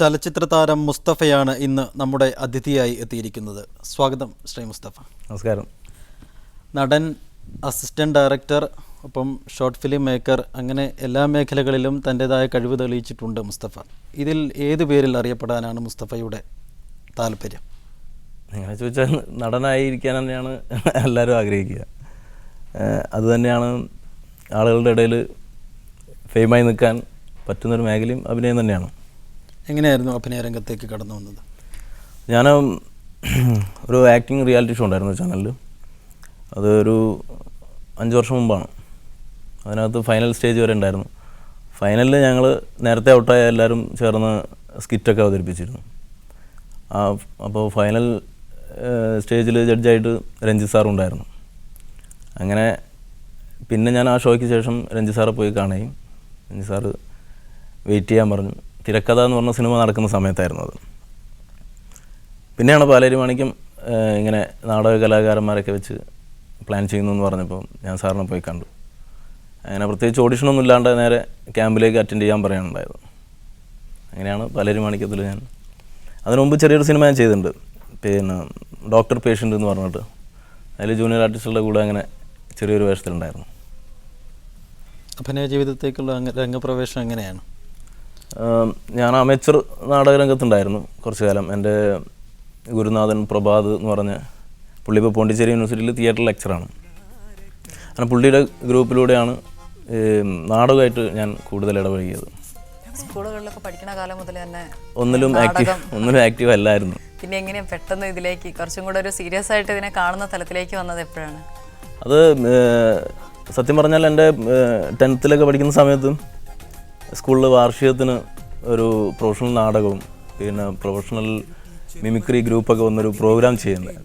ചലച്ചിത്ര താരം മുസ്തഫയാണ് ഇന്ന് നമ്മുടെ അതിഥിയായി എത്തിയിരിക്കുന്നത്. സ്വാഗതം ശ്രീ മുസ്തഫ. നമസ്കാരം. നടൻ, അസിസ്റ്റന്റ് ഡയറക്ടർ, ഒപ്പം ഷോർട്ട് ഫിലിം മേക്കർ, അങ്ങനെ എല്ലാ മേഖലകളിലും തൻ്റെതായ കഴിവ് തെളിയിച്ചിട്ടുണ്ട് മുസ്തഫ. ഇതിൽ ഏത് പേരിൽ അറിയപ്പെടാനാണ് മുസ്തഫയുടെ താല്പര്യം? അങ്ങനെ ചോദിച്ചാൽ നടനായിരിക്കാൻ തന്നെയാണ് എല്ലാവരും ആഗ്രഹിക്കുക. അതുതന്നെയാണ് ആളുകളുടെ ഇടയിൽ ഫെയിമായി നിൽക്കാൻ പറ്റുന്നൊരു മേഖലയും അഭിനയം തന്നെയാണ്. എങ്ങനെയായിരുന്നു അഭിനയ രംഗത്തേക്ക് കടന്നു വന്നത്? ഞാൻ ഒരു ആക്ടിങ് റിയാലിറ്റി ഷോ ഉണ്ടായിരുന്നു ചാനലിൽ. അതൊരു 5 വർഷം മുമ്പാണ്. അതിനകത്ത് ഫൈനൽ സ്റ്റേജ് വരെ ഉണ്ടായിരുന്നു. ഫൈനലിൽ ഞങ്ങൾ നേരത്തെ ഔട്ടായ എല്ലാവരും ചേർന്ന് സ്കിറ്റൊക്കെ അവതരിപ്പിച്ചിരുന്നു. അപ്പോൾ ഫൈനൽ സ്റ്റേജിൽ ജഡ്ജായിട്ട് രഞ്ജിത്ത് സാറുണ്ടായിരുന്നു. അങ്ങനെ പിന്നെ ഞാൻ ആ ഷോയ്ക്ക് ശേഷം രഞ്ജിത്ത് സാറെ പോയി കാണുകയും രഞ്ജിത്ത് സാറ് വെയിറ്റ് ചെയ്യാൻ പറഞ്ഞു. തിരക്കഥ എന്ന് പറഞ്ഞ സിനിമ നടക്കുന്ന സമയത്തായിരുന്നു അത്. പിന്നെയാണ് പാലേരി മാണിക്യം ഇങ്ങനെ നാടക കലാകാരന്മാരൊക്കെ വെച്ച് പ്ലാൻ ചെയ്യുന്നു എന്ന് പറഞ്ഞപ്പോൾ ഞാൻ സാറിനെ പോയി കണ്ടു. അങ്ങനെ പ്രത്യേകിച്ച് ഓഡിഷനൊന്നും ഇല്ലാണ്ട് നേരെ ക്യാമ്പിലേക്ക് അറ്റൻഡ് ചെയ്യാൻ പറയാനുണ്ടായത്. അങ്ങനെയാണ് പാലേരി മാണിക്യത്തിൽ ഞാൻ. അതിനു മുമ്പ് ചെറിയൊരു സിനിമ ഞാൻ ചെയ്തിട്ടുണ്ട്, പിന്നെ ഡോക്ടർ പേഷ്യൻ്റ് എന്ന് പറഞ്ഞിട്ട്. അതിൽ ജൂനിയർ ആർട്ടിസ്റ്റുകളുടെ കൂടെ അങ്ങനെ ചെറിയൊരു വേഷത്തിലുണ്ടായിരുന്നു. അഭിനയ ജീവിതത്തേക്കുള്ള രംഗപ്രവേശനം എങ്ങനെയാണ്? ഞാൻ അമേച്ചർ നാടകരംഗത്തുണ്ടായിരുന്നു കുറച്ചു കാലം. എൻ്റെ ഗുരുനാഥൻ പ്രഭാത് എന്ന് പറഞ്ഞ പുള്ളി ഇപ്പോൾ പോണ്ടിച്ചേരി യൂണിവേഴ്സിറ്റിയിൽ തിയേറ്റർ ലെക്ചറാണ്. അങ്ങനെ പുള്ളിയുടെ ഗ്രൂപ്പിലൂടെയാണ് നാടകമായിട്ട് ഞാൻ കൂടുതൽ ഇടപഴകിയത്. സ്കൂളുകളിലൊക്കെ പഠിക്കുന്ന കാലം മുതൽ തന്നെ ഒന്നിലും ആക്റ്റീവ് അല്ലായിരുന്നു. പിന്നെ എങ്ങനെയാണ് പെട്ടെന്ന് ഇതിലേക്ക് കുറച്ചും കൂടെ ഒരു സീരിയസ് ആയിട്ട് ഇതിനെ കാണുന്ന തലത്തിലേക്ക് വന്നത് എപ്പോഴാണ്? അത് സത്യം പറഞ്ഞാൽ എൻ്റെ 10th പഠിക്കുന്ന സമയത്ത് സ്കൂളിൽ വാർഷികത്തിന് ഒരു പ്രൊഫഷണൽ നാടകവും പിന്നെ പ്രൊഫഷണൽ മിമിക്രി ഗ്രൂപ്പൊക്കെ വന്നൊരു പ്രോഗ്രാം ചെയ്യുന്നത്.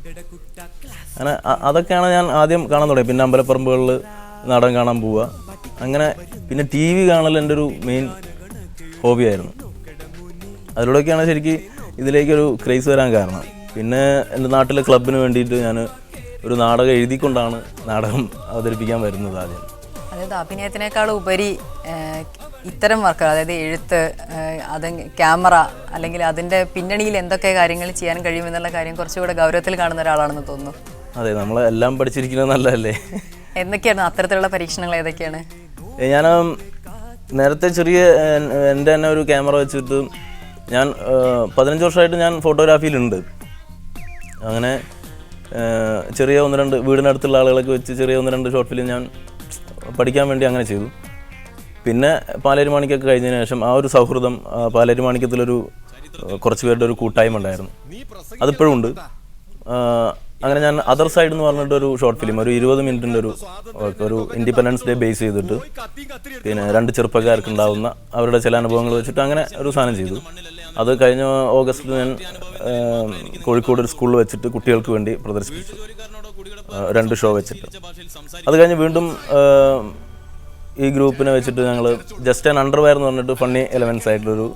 അങ്ങനെ അതൊക്കെയാണ് ഞാൻ ആദ്യം കാണാൻ തുടങ്ങി. പിന്നെ അമ്പലപ്പറമ്പുകളിൽ നാടകം കാണാൻ പോവുക. അങ്ങനെ പിന്നെ TV കാണൽ എൻ്റെ ഒരു മെയിൻ ഹോബിയായിരുന്നു. അതിലൂടെയൊക്കെയാണ് ശരിക്കും ഇതിലേക്കൊരു ക്രേസ് വരാൻ കാരണം. പിന്നെ എൻ്റെ നാട്ടിലെ ക്ലബിന് വേണ്ടിയിട്ട് ഞാൻ ഒരു നാടകം എഴുതിക്കൊണ്ടാണ് നാടകം അവതരിപ്പിക്കാൻ വരുന്നത് ആദ്യം. അതായത് അഭിനയത്തിനേക്കാൾ ഉപരി ഇത്തരം വർക്കുകൾ, അതായത് എഴുത്ത്, അത് ക്യാമറ, അല്ലെങ്കിൽ അതിൻ്റെ പിന്നണിയിൽ എന്തൊക്കെ കാര്യങ്ങൾ ചെയ്യാൻ കഴിയുമെന്നുള്ള കാര്യം കുറച്ചുകൂടെ ഗൗരവത്തിൽ കാണുന്ന ഒരാളാണെന്ന് തോന്നുന്നു. അതെ, നമ്മളെല്ലാം പഠിച്ചിരിക്കുന്നത് നല്ലതല്ലേ. എന്തൊക്കെയാണ് അത്തരത്തിലുള്ള പരീക്ഷണങ്ങൾ? ഏതൊക്കെയാണ്? ഞാൻ നേരത്തെ ചെറിയ എൻ്റെ തന്നെ ഒരു ക്യാമറ വെച്ചിട്ട് ഞാൻ 15 വർഷമായിട്ട് ഞാൻ ഫോട്ടോഗ്രാഫിയിലുണ്ട്. അങ്ങനെ ചെറിയ 1-2 വീടിനടുത്തുള്ള ആളുകളൊക്കെ വെച്ച് ചെറിയ 1-2 ഷോർട്ട് ഫിലിം ഞാൻ പഠിക്കാൻ വേണ്ടി അങ്ങനെ ചെയ്തു. പിന്നെ പാലേരി മാണിക്യമൊക്കെ കഴിഞ്ഞതിന് ശേഷം ആ ഒരു സൗഹൃദം, പാലേരി മാണിക്യത്തിലൊരു കുറച്ച് പേരുടെ ഒരു കൂട്ടായ്മ ഉണ്ടായിരുന്നു. അതിപ്പോഴും ഉണ്ട്. അങ്ങനെ ഞാൻ അതർ സൈഡ് എന്ന് പറഞ്ഞിട്ടൊരു ഷോർട്ട് ഫിലിം, ഒരു 20 മിനിറ്റിൻ്റെ ഒരു ഇൻഡിപെൻഡൻസ് ഡേ ബേസ് ചെയ്തിട്ട് പിന്നെ 2 ചെറുപ്പക്കാർക്ക് ഉണ്ടാകുന്ന അവരുടെ ചില അനുഭവങ്ങൾ വെച്ചിട്ട് അങ്ങനെ ഒരു സാധനം ചെയ്തു. അത് കഴിഞ്ഞ ഓഗസ്റ്റിൽ ഞാൻ കോഴിക്കോട് ഒരു സ്കൂളിൽ വെച്ചിട്ട് കുട്ടികൾക്ക് വേണ്ടി പ്രദർശിപ്പിച്ചു, 2 ഷോ വെച്ചിട്ട്. അത് കഴിഞ്ഞ് വീണ്ടും ഈ ഗ്രൂപ്പിനെ വെച്ചിട്ട് ഞങ്ങൾ ജസ്റ്റ് ആൻ അണ്ടർവെയർ എന്ന് പറഞ്ഞിട്ട് ഫണ്ണി എലമെൻറ്റ്സ് ആയിട്ടുള്ളൊരു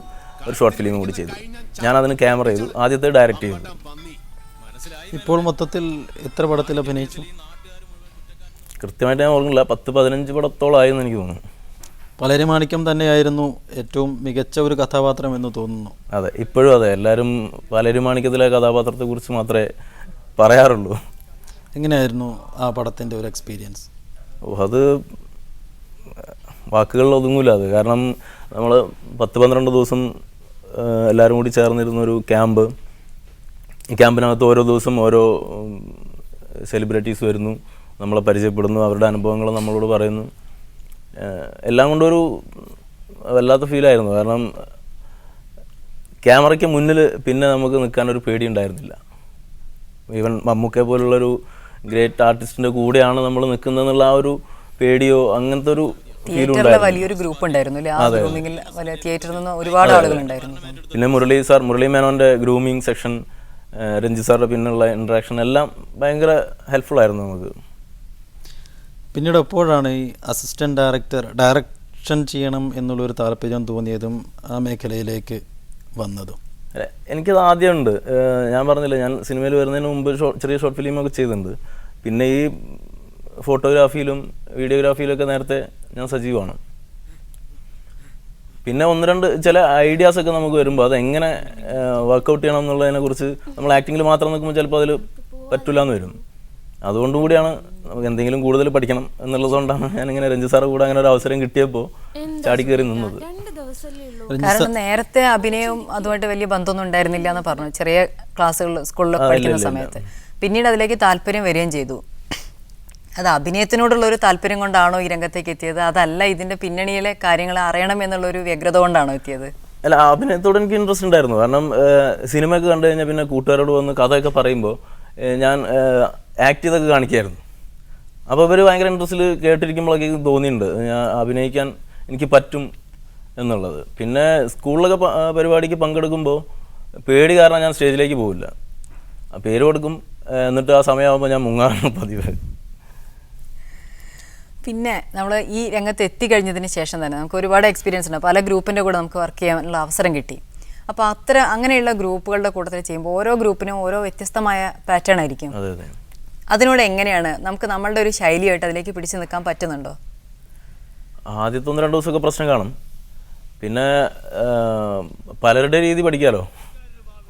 ഷോർട്ട് ഫിലിം കൂടി ചെയ്തു. ഞാനതിന് ക്യാമറ ചെയ്തു, ആദ്യത്തെ ഡയറക്റ്റ് ചെയ്തു. ഇപ്പോൾ മൊത്തത്തിൽ എത്ര പടത്തിൽ അഭിനയിച്ചു? കൃത്യമായിട്ട് ഞാൻ ഓർക്കുന്നില്ല, 10-15 പടത്തോളമായെന്ന് എനിക്ക് തോന്നുന്നു. പാലേരി മാണിക്യം തന്നെയായിരുന്നു ഏറ്റവും മികച്ച ഒരു കഥാപാത്രം എന്ന് തോന്നുന്നു. അതെ, ഇപ്പോഴും അതെ. എല്ലാവരും പാലേരി മാണിക്യത്തിലെ കഥാപാത്രത്തെക്കുറിച്ച് മാത്രമേ പറയാറുള്ളൂ. എങ്ങനെയായിരുന്നു ആ പടത്തിൻ്റെ ഒരു എക്സ്പീരിയൻസ്? അത് വാക്കുകളിൽ ഒതുങ്ങൂല. അത് കാരണം നമ്മൾ 10-12 ദിവസം എല്ലാവരും കൂടി ചേർന്നിരുന്നൊരു ക്യാമ്പ്. ഈ ക്യാമ്പിനകത്ത് ഓരോ ദിവസം ഓരോ സെലിബ്രിറ്റീസ് വരുന്നു, നമ്മളെ പരിചയപ്പെടുന്നു, അവരുടെ അനുഭവങ്ങൾ നമ്മളോട് പറയുന്നു. എല്ലാം കൊണ്ടൊരു വല്ലാത്ത ഫീലായിരുന്നു. കാരണം ക്യാമറയ്ക്ക് മുന്നിൽ പിന്നെ നമുക്ക് നിൽക്കാനൊരു പേടി ഉണ്ടായിരുന്നില്ല. ഈവൻ മമ്മൂക്കയെ പോലുള്ളൊരു ഗ്രേറ്റ് ആർട്ടിസ്റ്റിൻ്റെ കൂടെയാണ് നമ്മൾ നിൽക്കുന്നതെന്നുള്ള ആ ഒരു പേടിയോ അങ്ങനത്തെ ഒരു വലിയൊരു ഗ്രൂപ്പ് ഉണ്ടായിരുന്നു. തിയേറ്ററിൽ നിന്ന് ഒരുപാട് ആളുകൾ ഉണ്ടായിരുന്നു. പിന്നെ മുരളി മേനോന്റെ ഗ്രൂമിങ് സെക്ഷൻ, രഞ്ജിത്ത് സാറിന്റെ പിന്നുള്ള ഇന്ററാക്ഷൻ എല്ലാം ഭയങ്കര ഹെൽപ്ഫുൾ ആയിരുന്നു നമുക്ക്. പിന്നീട് എപ്പോഴാണ് ഈ അസിസ്റ്റന്റ് ഡയറക്ഷൻ ചെയ്യണം എന്നുള്ളൊരു താല്പര്യം തോന്നിയതും ആ മേഖലയിലേക്ക് വന്നതും? എനിക്കത് ആദ്യമുണ്ട്. ഞാൻ പറഞ്ഞില്ല, ഞാൻ സിനിമയിൽ വരുന്നതിന് മുമ്പ് ചെറിയ ഷോർട്ട് ഫിലിമൊക്കെ ചെയ്തിട്ടുണ്ട്. പിന്നെ ഈ ഫോട്ടോഗ്രാഫിയിലും വീഡിയോഗ്രാഫിയിലൊക്കെ നേരത്തെ ഞാൻ സജീവമാണ്. പിന്നെ ഒന്ന് രണ്ട് ചില ഐഡിയാസൊക്കെ നമുക്ക് വരുമ്പോൾ അതെങ്ങനെ വർക്കൗട്ട് ചെയ്യണം എന്നുള്ളതിനെക്കുറിച്ച് നമ്മൾ ആക്ടിങ്ങിൽ മാത്രം നിൽക്കുമ്പോൾ ചിലപ്പോൾ അതിൽ പറ്റില്ല എന്ന് വരും. അതുകൊണ്ടും കൂടിയാണ് നമുക്ക് എന്തെങ്കിലും കൂടുതൽ പഠിക്കണം എന്നുള്ളതുകൊണ്ടാണ് ഞാനിങ്ങനെ രഞ്ജിത്ത് സാറ് കൂടെ അങ്ങനെ ഒരു അവസരം കിട്ടിയപ്പോൾ ചാടി കയറി നിന്നത്. കാരണം നേരത്തെ അഭിനയവും അതുമായിട്ട് വലിയ ബന്ധമൊന്നും ഉണ്ടായിരുന്നില്ല എന്ന് പറഞ്ഞു, ചെറിയ ക്ലാസ്സുകളിൽ സ്കൂളിൽ പഠിക്കുന്ന സമയത്ത്. പിന്നീട് അതിലേക്ക് താല്പര്യം വരികയും ചെയ്തു. അത് അഭിനയത്തിനോടുള്ള ഒരു താല്പര്യം കൊണ്ടാണോ ഈ രംഗത്തേക്ക് എത്തിയത്, അതല്ല ഇതിന്റെ പിന്നണിയിലെ കാര്യങ്ങൾ അറിയണം എന്നുള്ളൊരു വ്യഗ്രത കൊണ്ടാണോ എത്തിയത്? അല്ല, അഭിനയത്തോട് എനിക്ക് ഇൻട്രസ്റ്റ് ഉണ്ടായിരുന്നു. കാരണം സിനിമയൊക്കെ കണ്ടു കഴിഞ്ഞാൽ പിന്നെ കൂട്ടുകാരോട് വന്ന് കഥയൊക്കെ പറയുമ്പോൾ ഞാൻ ആക്ട് ചെയ്തൊക്കെ കാണിക്കായിരുന്നു. അപ്പോൾ ഇവർ ഭയങ്കര ഇൻട്രസ്റ്റിൽ കേട്ടിരിക്കുമ്പോഴൊക്കെ തോന്നിയിട്ടുണ്ട് ഞാൻ അഭിനയിക്കാൻ എനിക്ക് പറ്റും എന്നുള്ളത്. പിന്നെ സ്കൂളിലൊക്കെ പരിപാടിക്ക് പങ്കെടുക്കുമ്പോൾ പേടി കാരണം ഞാൻ സ്റ്റേജിലേക്ക് പോവില്ല. പേര് കൊടുക്കും, എന്നിട്ട് ആ സമയമാകുമ്പോൾ ഞാൻ മുങ്ങാറാണ് പതിവ്. പിന്നെ നമ്മൾ ഈ രംഗത്ത് എത്തിക്കഴിഞ്ഞതിന് ശേഷം തന്നെ നമുക്ക് ഒരുപാട് എക്സ്പീരിയൻസ് ഉണ്ട്. പല ഗ്രൂപ്പിൻ്റെ കൂടെ നമുക്ക് വർക്ക് ചെയ്യാനുള്ള അവസരം കിട്ടി. അപ്പോൾ അങ്ങനെയുള്ള ഗ്രൂപ്പുകളുടെ കൂട്ടത്തിൽ ചെയ്യുമ്പോൾ ഓരോ ഗ്രൂപ്പിനും ഓരോ വ്യത്യസ്തമായ പാറ്റേൺ ആയിരിക്കും. അതിനോട് എങ്ങനെയാണ് നമുക്ക് നമ്മളുടെ ഒരു ശൈലിയായിട്ട് അതിലേക്ക് പിടിച്ചു നിൽക്കാൻ പറ്റുന്നുണ്ടോ? ആദ്യത്തെ 1-2 ദിവസമൊക്കെ പ്രശ്നം കാണും. പിന്നെ പലരുടെ രീതി പഠിക്കാമല്ലോ,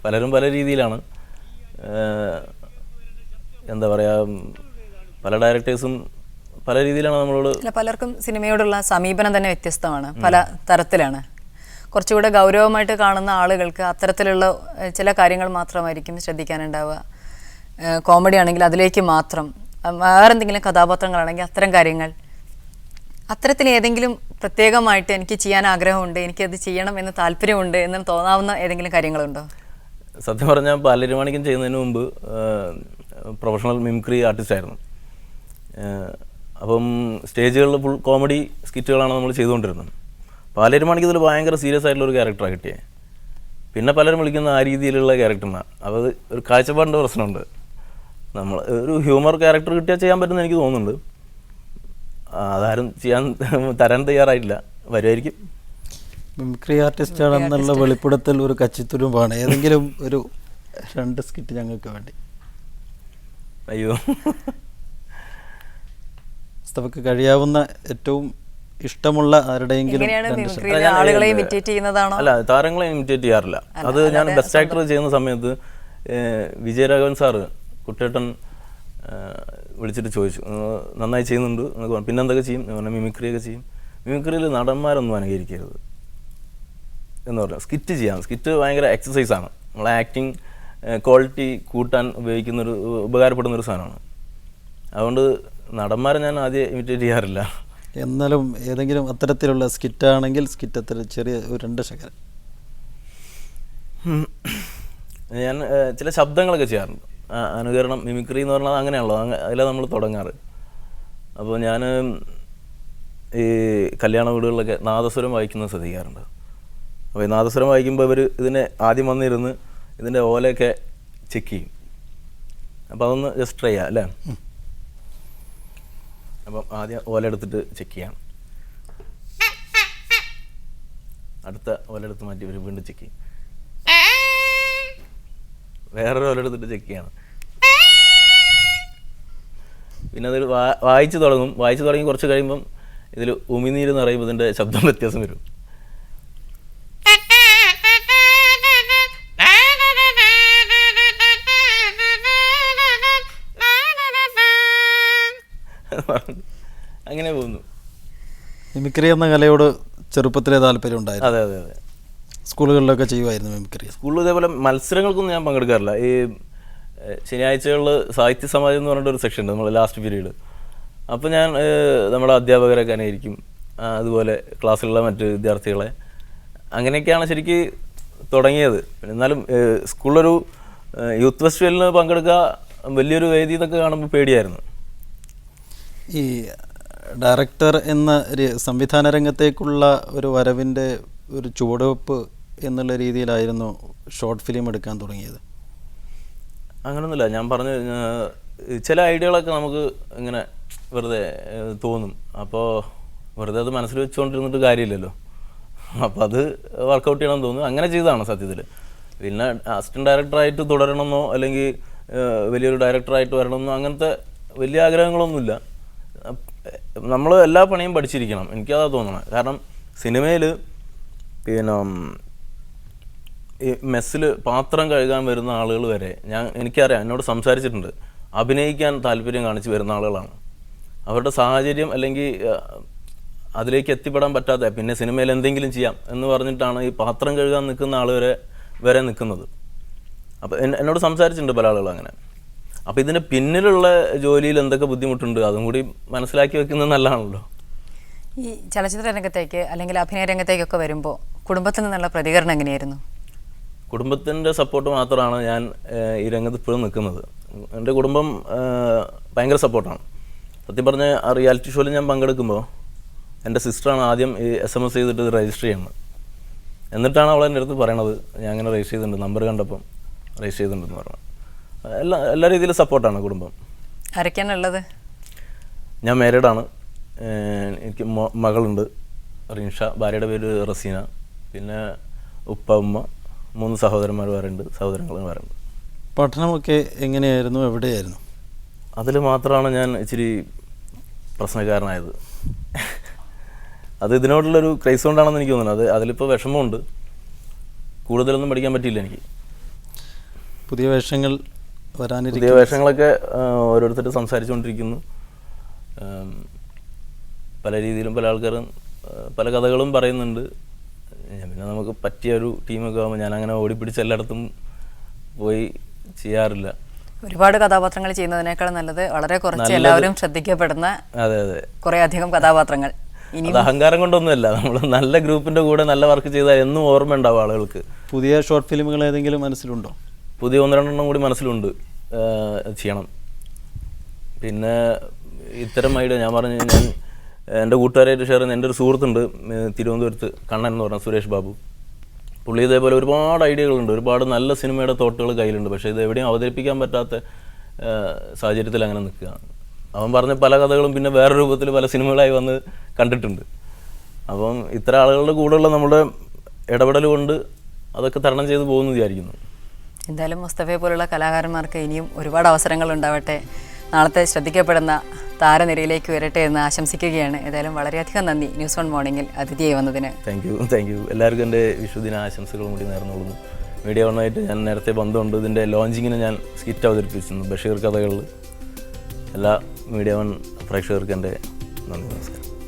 പലരും പല രീതിയിലാണ്. എന്താ പറയുക, പല ഡയറക്ടേഴ്സും പല രീതിയിലാണ് നമ്മളോട്. പലർക്കും സിനിമയോടുള്ള സമീപനം തന്നെ വ്യത്യസ്തമാണ്, പല തരത്തിലാണ്. കുറച്ചുകൂടെ ഗൗരവമായിട്ട് കാണുന്ന ആളുകൾക്ക് അത്തരത്തിലുള്ള ചില കാര്യങ്ങൾ മാത്രമായിരിക്കും ശ്രദ്ധിക്കാനുണ്ടാവുക. കോമഡി ആണെങ്കിൽ അതിലേക്ക് മാത്രം, വേറെന്തെങ്കിലും കഥാപാത്രങ്ങളാണെങ്കിൽ അത്തരം കാര്യങ്ങൾ. അത്തരത്തിൽ ഏതെങ്കിലും പ്രത്യേകമായിട്ട് എനിക്ക് ചെയ്യാൻ ആഗ്രഹമുണ്ട്, എനിക്കത് ചെയ്യണം എന്ന് താല്പര്യമുണ്ട് എന്ന് തോന്നാവുന്ന ഏതെങ്കിലും കാര്യങ്ങളുണ്ടോ? സത്യം പറഞ്ഞാൽ പാലരുമാണിക്കം ചെയ്യുന്നതിന് മുമ്പ് പ്രൊഫഷണൽ മിമിക്രി ആർട്ടിസ്റ്റ് ആയിരുന്നു. അപ്പം സ്റ്റേജുകളിൽ ഫുൾ കോമഡി സ്കിറ്റുകളാണ് നമ്മൾ ചെയ്തുകൊണ്ടിരുന്നത്. പാലരുമാണിക്കത്തിൽ ഭയങ്കര സീരിയസ് ആയിട്ടുള്ളൊരു ക്യാരക്ടറാണ് കിട്ടിയത്. പിന്നെ പലരും വിളിക്കുന്ന ആ രീതിയിലുള്ള ക്യാരക്ടറിനാണ്. അപ്പോൾ ഒരു കാഴ്ചപ്പാടിൻ്റെ പ്രശ്നമുണ്ട്. നമ്മൾ ഒരു ഹ്യൂമർ ക്യാരക്ടർ കിട്ടിയാൽ ചെയ്യാൻ പറ്റുമെന്ന് എനിക്ക് തോന്നുന്നുണ്ട്. അതാരും തരാൻ തയ്യാറായിട്ടില്ല, വരുമായിരിക്കും. മിമിക്രി ആർട്ടിസ്റ്റ് ആണെന്നുള്ള വെളിപ്പെടുത്തൽ ഒരു കച്ചിത്തുരുമ്പാണ്. ഏതെങ്കിലും ഒരു 2 സ്കിറ്റ് ഞങ്ങൾക്ക് വേണ്ടി. അയ്യോ, മുസ്തഫക്ക് കഴിയാവുന്ന ഏറ്റവും ഇഷ്ടമുള്ള ആരുടെയെങ്കിലും. അല്ല, താരങ്ങളെ ഇമിറ്റേറ്റ് ചെയ്യാറില്ല. അത് ഞാൻ ബെസ്റ്റ് ആക്ടർ ചെയ്യുന്ന സമയത്ത് വിജയരാഘവൻ സാറ് കുട്ടേട്ടൻ വിളിച്ചിട്ട് ചോദിച്ചു, നന്നായി ചെയ്യുന്നുണ്ട് എന്നൊക്കെ പറഞ്ഞു. പിന്നെ എന്തൊക്കെ ചെയ്യും? മിമിക്രിയൊക്കെ ചെയ്യും. മിമിക്രിയിൽ നടന്മാരൊന്നും അനുകരിക്കരുത് എന്ന് പറഞ്ഞു. സ്കിറ്റ് ചെയ്യാം. സ്കിറ്റ് ഭയങ്കര എക്സസൈസാണ്. നമ്മളെ ആക്ടിങ് ക്വാളിറ്റി കൂട്ടാൻ ഉപകാരപ്പെടുന്നൊരു സാധനമാണ്. അതുകൊണ്ട് നടന്മാരെ ഞാൻ ആദ്യം ഇമിറ്റേറ്റ് ചെയ്യാറില്ല. എന്നാലും ഏതെങ്കിലും അത്തരത്തിലുള്ള സ്കിറ്റാണെങ്കിൽ സ്കിറ്റ് അത്ര ചെറിയ ഒരു 2 ശകലം ഞാൻ ചില ശബ്ദങ്ങളൊക്കെ ചെയ്യാറുണ്ട്. അനുകരണം, മിമിക്രി എന്ന് പറഞ്ഞാൽ അങ്ങനെയാണല്ലോ, അതിലാണ് നമ്മൾ തുടങ്ങാറ്. അപ്പോൾ ഞാൻ ഈ കല്യാണ വീടുകളിലൊക്കെ നാദസ്വരം വായിക്കുന്നത് ശ്രദ്ധിക്കാറുണ്ട്. അപ്പോൾ ഈ നാദസ്വരം വായിക്കുമ്പോൾ ഇവർ ഇതിനെ ആദ്യം വന്നിരുന്ന് ഇതിൻ്റെ ഓലയൊക്കെ ചെക്ക് ചെയ്യും. അപ്പോൾ അതൊന്ന് ജസ്റ്റ് ട്രൈ ചെയ്യാം അല്ലേ? അപ്പം ആദ്യം ഓല എടുത്തിട്ട് ചെക്ക് ചെയ്യാം. അടുത്ത ഓല എടുത്ത് മാറ്റി ഇവർ വീണ്ടും ചെക്ക് ചെയ്യും. വേറൊരു ഓല എടുത്തിട്ട് ചെക്ക് ചെയ്യണം. പിന്നെ അതിൽ വായിച്ച് തുടങ്ങും. വായിച്ച് തുടങ്ങി കുറച്ച് കഴിയുമ്പം ഇതിൽ ഉമിനീര് എന്ന് പറയുമ്പോൾ ഇതിൻ്റെ ശബ്ദം വ്യത്യാസം വരും. അങ്ങനെ പോകുന്നു. മിമിക്രി എന്ന കലയോട് ചെറുപ്പത്തിലെ താല്പര്യം ഉണ്ടായിരുന്നു? അതെ അതെ അതെ. സ്കൂളുകളിലൊക്കെ ചെയ്യുമായിരുന്നു മിമിക്രി? സ്കൂളിൽ ഇതേപോലെ മത്സരങ്ങൾക്കൊന്നും ഞാൻ പങ്കെടുക്കാറില്ല. ഈ ശനിയാഴ്ചകളിൽ സാഹിത്യ സമാജം എന്ന് പറഞ്ഞിട്ടൊരു സെക്ഷൻ ഉണ്ട്, നമ്മൾ ലാസ്റ്റ് പീരീഡ്. അപ്പോൾ ഞാൻ നമ്മുടെ അധ്യാപകരൊക്കെ അനുകരിക്കും, അതുപോലെ ക്ലാസ്സിലുള്ള മറ്റ് വിദ്യാർത്ഥികളെ. അങ്ങനെയൊക്കെയാണ് ശരിക്ക് തുടങ്ങിയത്. എന്നാലും സ്കൂളിലൊരു യൂത്ത് ഫെസ്റ്റിവലിന് പങ്കെടുക്കുക, വലിയൊരു വേദി എന്നൊക്കെ കാണുമ്പോൾ പേടിയായിരുന്നു. ഈ ഡയറക്ടർ എന്ന സംവിധാന രംഗത്തേക്കുള്ള ഒരു വരവിൻ്റെ ഒരു ചുവടുവെപ്പ് എന്നുള്ള രീതിയിലായിരുന്നു ഷോർട്ട് ഫിലിം എടുക്കാൻ തുടങ്ങിയത്? അങ്ങനെയൊന്നുമില്ല. ഞാൻ പറഞ്ഞു, ചില ഐഡിയകളൊക്കെ നമുക്ക് ഇങ്ങനെ വെറുതെ തോന്നും. അപ്പോൾ വെറുതെ അത് മനസ്സിൽ വെച്ചുകൊണ്ടിരുന്നിട്ട് കാര്യമില്ലല്ലോ. അപ്പോൾ അത് വർക്കൗട്ട് ചെയ്യണമെന്ന് തോന്നുന്നു. അങ്ങനെ ചെയ്തതാണ് സത്യത്തിൽ. പിന്നെ അസിസ്റ്റൻറ്റ് ഡയറക്ടറായിട്ട് തുടരണമെന്നോ അല്ലെങ്കിൽ വലിയൊരു ഡയറക്ടറായിട്ട് വരണമെന്നോ അങ്ങനത്തെ വലിയ ആഗ്രഹങ്ങളൊന്നുമില്ല. നമ്മൾ എല്ലാ പണിയും പഠിച്ചിരിക്കണം, എനിക്കതാ തോന്നണം. കാരണം സിനിമയിൽ പിന്നെ ഈ മെസ്സിൽ പാത്രം കഴുകാൻ വരുന്ന ആളുകൾ വരെ എനിക്കറിയാം, എന്നോട് സംസാരിച്ചിട്ടുണ്ട്, അഭിനയിക്കാൻ താല്പര്യം കാണിച്ച് വരുന്ന ആളുകളാണ്. അവരുടെ സാഹചര്യം അല്ലെങ്കിൽ അതിലേക്ക് എത്തിപ്പെടാൻ പറ്റാത്ത, പിന്നെ സിനിമയിൽ എന്തെങ്കിലും ചെയ്യാം എന്ന് പറഞ്ഞിട്ടാണ് ഈ പാത്രം കഴുകാൻ നിൽക്കുന്ന ആൾ വരെ നിൽക്കുന്നത്. അപ്പോൾ എന്നോട് സംസാരിച്ചിട്ടുണ്ട് പല ആളുകളും അങ്ങനെ. അപ്പോൾ ഇതിന് പിന്നിലുള്ള ജോലിയിൽ എന്തൊക്കെ ബുദ്ധിമുട്ടുണ്ട് അതും കൂടി മനസ്സിലാക്കി വെക്കുന്നത് നല്ലതാണല്ലോ. ഈ ചലച്ചിത്ര രംഗത്തേക്ക് അല്ലെങ്കിൽ അഭിനയ രംഗത്തേക്കൊക്കെ വരുമ്പോൾ കുടുംബത്തിൽ നിന്നുള്ള പ്രതികരണം എങ്ങനെയായിരുന്നു? കുടുംബത്തിൻ്റെ സപ്പോർട്ട് മാത്രമാണ് ഞാൻ ഈ രംഗത്ത് ഇപ്പോഴും നിൽക്കുന്നത്. എൻ്റെ കുടുംബം ഭയങ്കര സപ്പോർട്ടാണ്. സത്യം പറഞ്ഞ ആ റിയാലിറ്റി ഷോയിൽ ഞാൻ പങ്കെടുക്കുമ്പോൾ എൻ്റെ സിസ്റ്ററാണ് ആദ്യം ഈ SMS ചെയ്തിട്ട് ഇത് രജിസ്റ്റർ ചെയ്യുന്നത്. എന്നിട്ടാണ് അവൾ എൻ്റെ അടുത്ത് പറയണത് ഞാൻ അങ്ങനെ രജിസ്റ്റർ ചെയ്തിട്ടുണ്ട്, നമ്പർ കണ്ടപ്പം രജിസ്റ്റർ ചെയ്തിട്ടുണ്ടെന്ന് പറഞ്ഞു. എല്ലാ രീതിയിലും സപ്പോർട്ടാണ് കുടുംബം. ആരൊക്കെയാണ് ഉള്ളത്? ഞാൻ മാരീഡാണ്. എനിക്ക് മകളുണ്ട് റിൻഷ, ഭാര്യയുടെ പേര് റസീന. പിന്നെ ഉപ്പ ഉമ്മ 3 സഹോദരന്മാർ വേറെയുണ്ട്, സഹോദരങ്ങളും വേറെയുണ്ട്. പഠനമൊക്കെ എങ്ങനെയായിരുന്നു, എവിടെയായിരുന്നു? അതിൽ മാത്രമാണ് ഞാൻ ഇച്ചിരി പ്രശ്നക്കാരനായത്. അത് ഇതിനോടുള്ളൊരു ക്രൈസ് കൊണ്ടാണെന്ന് എനിക്ക് തോന്നുന്നത്. അതിലിപ്പോൾ വിഷമമുണ്ട്, കൂടുതലൊന്നും പഠിക്കാൻ പറ്റിയില്ല എനിക്ക്. പുതിയ വേഷങ്ങൾ പുതിയ വേഷങ്ങളൊക്കെ ഓരോരുത്തർ സംസാരിച്ചുകൊണ്ടിരിക്കുന്നു. പല രീതിയിലും പല ആൾക്കാരും പല കഥകളും പറയുന്നുണ്ട്. പിന്നെ നമുക്ക് പറ്റിയൊരു ടീമൊക്കെ ആകുമ്പോൾ ഞാനങ്ങനെ ഓടിപ്പിടിച്ച് എല്ലായിടത്തും പോയി ചെയ്യാറില്ല. ഒരുപാട് കഥാപാത്രങ്ങൾ ചെയ്യുന്നതിനേക്കാൾ നല്ലത് വളരെ കുറച്ച് എല്ലാവരും ശ്രദ്ധിക്കപ്പെടുന്ന കുറേ അധികം കഥാപാത്രങ്ങൾ. അത് അഹങ്കാരം കൊണ്ടൊന്നുമല്ല, നമ്മൾ നല്ല ഗ്രൂപ്പിൻ്റെ കൂടെ നല്ല വർക്ക് ചെയ്താൽ എന്നും ഓർമ്മ ഉണ്ടാവും ആളുകൾക്ക്. പുതിയ ഷോർട്ട് ഫിലിമുകൾ ഏതെങ്കിലും മനസ്സിലുണ്ടോ? പുതിയ 1-2 കൂടി മനസ്സിലുണ്ട് ചെയ്യണം. പിന്നെ ഇത്തരം ഐഡിയ ഞാൻ എൻ്റെ കൂട്ടുകാരായിട്ട് ഷെയർ ചെയ്യുന്ന എൻ്റെ ഒരു സുഹൃത്തുണ്ട് തിരുവനന്തപുരത്ത്, കണ്ണൻ എന്ന് പറഞ്ഞ സുരേഷ് ബാബു. പുള്ളി ഇതേപോലെ ഒരുപാട് ഐഡിയകളുണ്ട്, ഒരുപാട് നല്ല സിനിമയുടെ തോട്ടുകൾ കയ്യിലുണ്ട്. പക്ഷേ ഇത് എവിടെയും അവതരിപ്പിക്കാൻ പറ്റാത്ത സാഹചര്യത്തിൽ അങ്ങനെ നിൽക്കുകയാണ്. അവൻ പറഞ്ഞ പല കഥകളും പിന്നെ വേറെ രൂപത്തിൽ പല സിനിമകളായി വന്ന് കണ്ടിട്ടുണ്ട്. അപ്പം ഇത്തരം ആളുകളുടെ കൂടെയുള്ള നമ്മുടെ ഇടപെടൽ കൊണ്ട് അതൊക്കെ തരണം ചെയ്ത് പോകുമെന്ന് വിചാരിക്കുന്നു. എന്തായാലും മുസ്തഫയെ പോലുള്ള കലാകാരന്മാർക്ക് ഇനിയും ഒരുപാട് അവസരങ്ങൾ ഉണ്ടാവട്ടെ, നാളത്തെ ശ്രദ്ധിക്കപ്പെടുന്ന താരനിരയിലേക്ക് വരട്ടെ എന്ന് ആശംസിക്കുകയാണ്. ഏതായാലും വളരെയധികം നന്ദി ന്യൂസ് 1 മോർണിംഗിൽ അതിഥിയായി വന്നതിന്. Thank you. എല്ലാവർക്കും എൻ്റെ വിഷുദിന ആശംസകളും കൂടി നേർന്നുകൊള്ളുന്നു. മീഡിയ 1 ഞാൻ നേരത്തെ ബന്ധമുണ്ട്. ഇതിൻ്റെ ലോഞ്ചിങ്ങിന് ഞാൻ സ്കിറ്റ് അവതരിപ്പിച്ചിരുന്നു ബഷീർ കഥകളിൽ. എല്ലാ മീഡിയ 1 പ്രേക്ഷകർക്ക് എൻ്റെ നന്ദി, നമസ്കാരം.